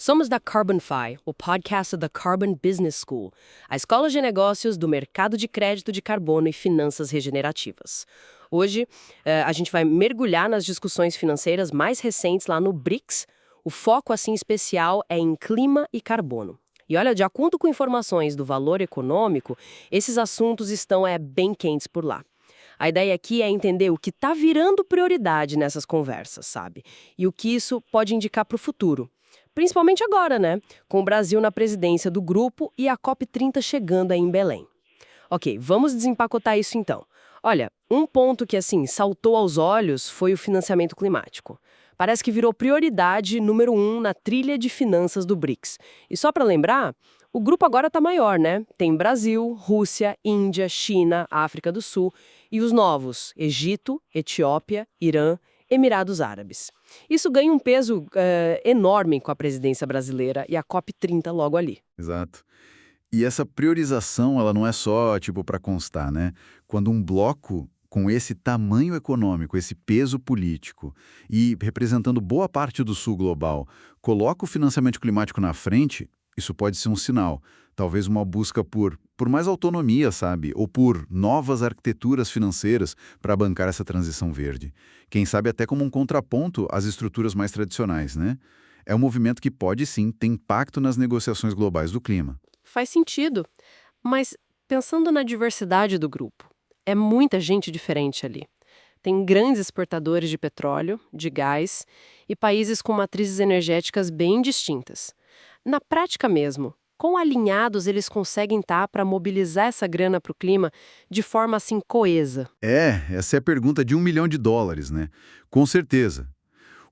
Somos da Carbonfy, o podcast da Carbon Business School, a escola de negócios do mercado de crédito de carbono e finanças regenerativas. Hoje, a gente vai mergulhar nas discussões financeiras mais recentes lá no BRICS. O foco, assim, especial é em clima e carbono. E olha, de acordo com informações do Valor Econômico, esses assuntos estão bem quentes por lá. A ideia aqui é entender o que está virando prioridade nessas conversas, sabe? E o que isso pode indicar para o futuro. Principalmente agora, né? Com o Brasil na presidência do grupo e a COP30 chegando aí em Belém. Ok, vamos desempacotar isso então. Olha, um ponto que, assim, saltou aos olhos foi o financiamento climático. Parece que virou prioridade número 1 na trilha de finanças do BRICS. E só para lembrar, o grupo agora está maior, né? Tem Brasil, Rússia, Índia, China, África do Sul e os novos, Egito, Etiópia, Irã, Emirados Árabes. Isso ganha um peso enorme com a presidência brasileira e a COP30 logo ali. Exato. E essa priorização, ela não é só, tipo, para constar, né? Quando um bloco com esse tamanho econômico, esse peso político e representando boa parte do sul global, coloca o financiamento climático na frente, isso pode ser um sinal. Talvez uma busca por mais autonomia, sabe? Ou por novas arquiteturas financeiras para bancar essa transição verde. Quem sabe até como um contraponto às estruturas mais tradicionais, né? É um movimento que pode sim ter impacto nas negociações globais do clima. Faz sentido, mas pensando na diversidade do grupo, é muita gente diferente ali. Tem grandes exportadores de petróleo, de gás e países com matrizes energéticas bem distintas. Na prática mesmo, quão alinhados eles conseguem estar para mobilizar essa grana para o clima de forma assim coesa? Essa é a pergunta de $1 milhão, né? Com certeza.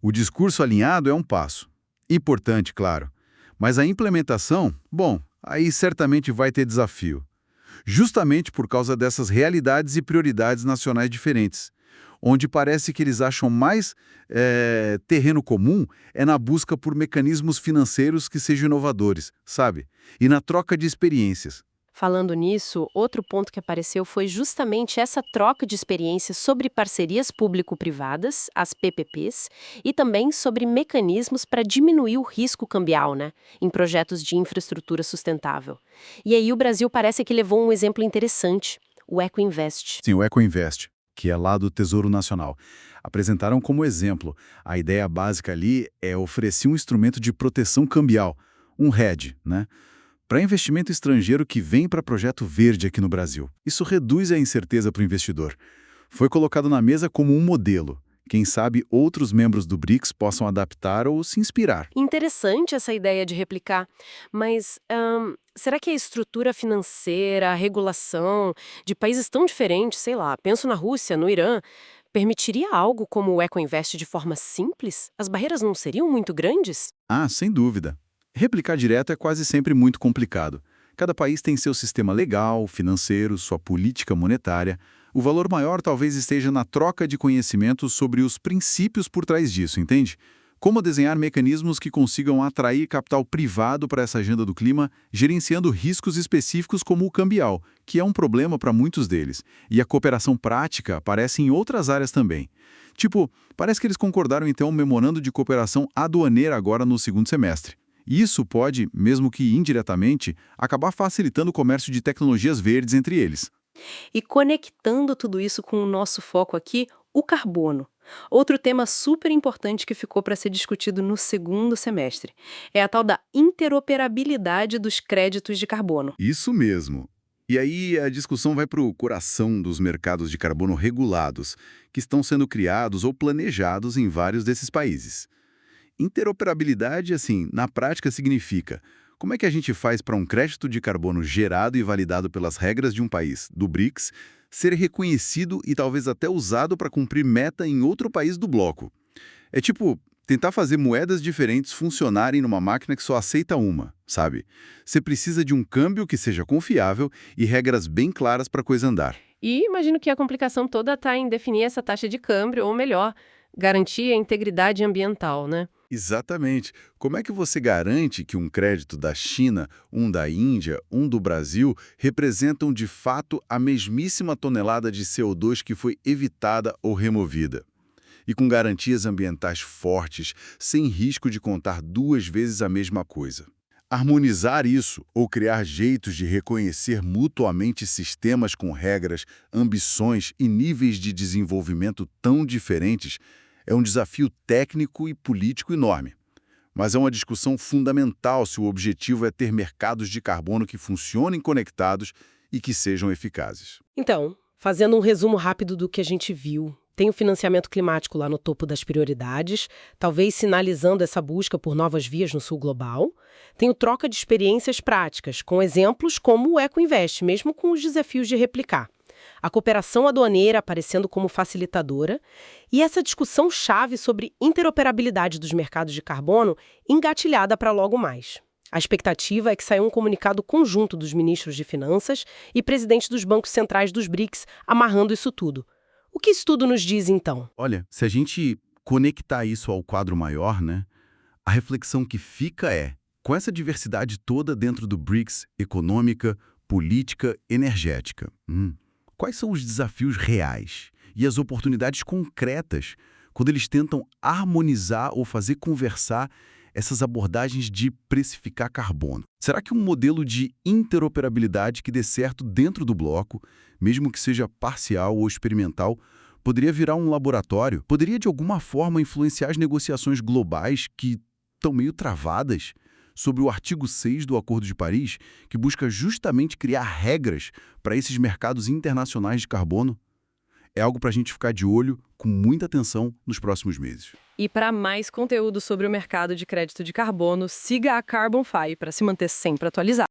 O discurso alinhado é um passo. Importante, claro. Mas a implementação, bom, aí certamente vai ter desafio. Justamente por causa dessas realidades e prioridades nacionais diferentes. Onde parece que eles acham mais terreno comum é na busca por mecanismos financeiros que sejam inovadores, sabe? E na troca de experiências. Falando nisso, outro ponto que apareceu foi justamente essa troca de experiências sobre parcerias público-privadas, as PPPs, e também sobre mecanismos para diminuir o risco cambial, né, em projetos de infraestrutura sustentável. E aí o Brasil parece que levou um exemplo interessante, o EcoInvest. Sim, o EcoInvest, que é lá do Tesouro Nacional. Apresentaram como exemplo. A ideia básica ali é oferecer um instrumento de proteção cambial, um hedge, né? Para investimento estrangeiro que vem para projeto verde aqui no Brasil. Isso reduz a incerteza para o investidor. Foi colocado na mesa como um modelo. Quem sabe outros membros do BRICS possam adaptar ou se inspirar. Interessante essa ideia de replicar, mas será que a estrutura financeira, a regulação de países tão diferentes, sei lá, penso na Rússia, no Irã, permitiria algo como o EcoInvest de forma simples? As barreiras não seriam muito grandes? Ah, sem dúvida. Replicar direto é quase sempre muito complicado. Cada país tem seu sistema legal, financeiro, sua política monetária. O valor maior talvez esteja na troca de conhecimentos sobre os princípios por trás disso, entende? Como desenhar mecanismos que consigam atrair capital privado para essa agenda do clima, gerenciando riscos específicos como o cambial, que é um problema para muitos deles. E a cooperação prática aparece em outras áreas também. Tipo, parece que eles concordaram em ter um memorando de cooperação aduaneira agora no segundo semestre. Isso pode, mesmo que indiretamente, acabar facilitando o comércio de tecnologias verdes entre eles. E conectando tudo isso com o nosso foco aqui, o carbono. Outro tema super importante que ficou para ser discutido no segundo semestre é a tal da interoperabilidade dos créditos de carbono. Isso mesmo. E aí a discussão vai para o coração dos mercados de carbono regulados, que estão sendo criados ou planejados em vários desses países. Interoperabilidade, assim, na prática significa como é que a gente faz para um crédito de carbono gerado e validado pelas regras de um país, do BRICS, ser reconhecido e talvez até usado para cumprir meta em outro país do bloco. É tipo tentar fazer moedas diferentes funcionarem numa máquina que só aceita uma, sabe? Você precisa de um câmbio que seja confiável e regras bem claras para a coisa andar. E imagino que a complicação toda está em definir essa taxa de câmbio, ou melhor, garantir a integridade ambiental, né? Exatamente. Como é que você garante que um crédito da China, um da Índia, um do Brasil representam de fato a mesmíssima tonelada de CO2 que foi evitada ou removida? e com garantias ambientais fortes, sem risco de contar duas vezes a mesma coisa. Harmonizar isso ou criar jeitos de reconhecer mutuamente sistemas com regras, ambições e níveis de desenvolvimento tão diferentes é um desafio técnico e político enorme. Mas é uma discussão fundamental se o objetivo é ter mercados de carbono que funcionem conectados e que sejam eficazes. Então, fazendo um resumo rápido do que a gente viu, tem o financiamento climático lá no topo das prioridades, talvez sinalizando essa busca por novas vias no sul global. Tem o troca de experiências práticas, com exemplos como o EcoInvest, mesmo com os desafios de replicar. A cooperação aduaneira aparecendo como facilitadora e essa discussão-chave sobre interoperabilidade dos mercados de carbono engatilhada para logo mais. A expectativa é que saia um comunicado conjunto dos ministros de Finanças e presidentes dos bancos centrais dos BRICS amarrando isso tudo. O que isso tudo nos diz, então? Olha, se a gente conectar isso ao quadro maior, né, a reflexão que fica é, com essa diversidade toda dentro do BRICS, econômica, política, energética, quais são os desafios reais e as oportunidades concretas quando eles tentam harmonizar ou fazer conversar essas abordagens de precificar carbono? Será que um modelo de interoperabilidade que dê certo dentro do bloco, mesmo que seja parcial ou experimental, poderia virar um laboratório? Poderia, de alguma forma, influenciar as negociações globais que estão meio travadas sobre o artigo 6 do Acordo de Paris, que busca justamente criar regras para esses mercados internacionais de carbono? É algo para a gente ficar de olho, com muita atenção, nos próximos meses. E para mais conteúdo sobre o mercado de crédito de carbono, siga a Carbon Fi para se manter sempre atualizado.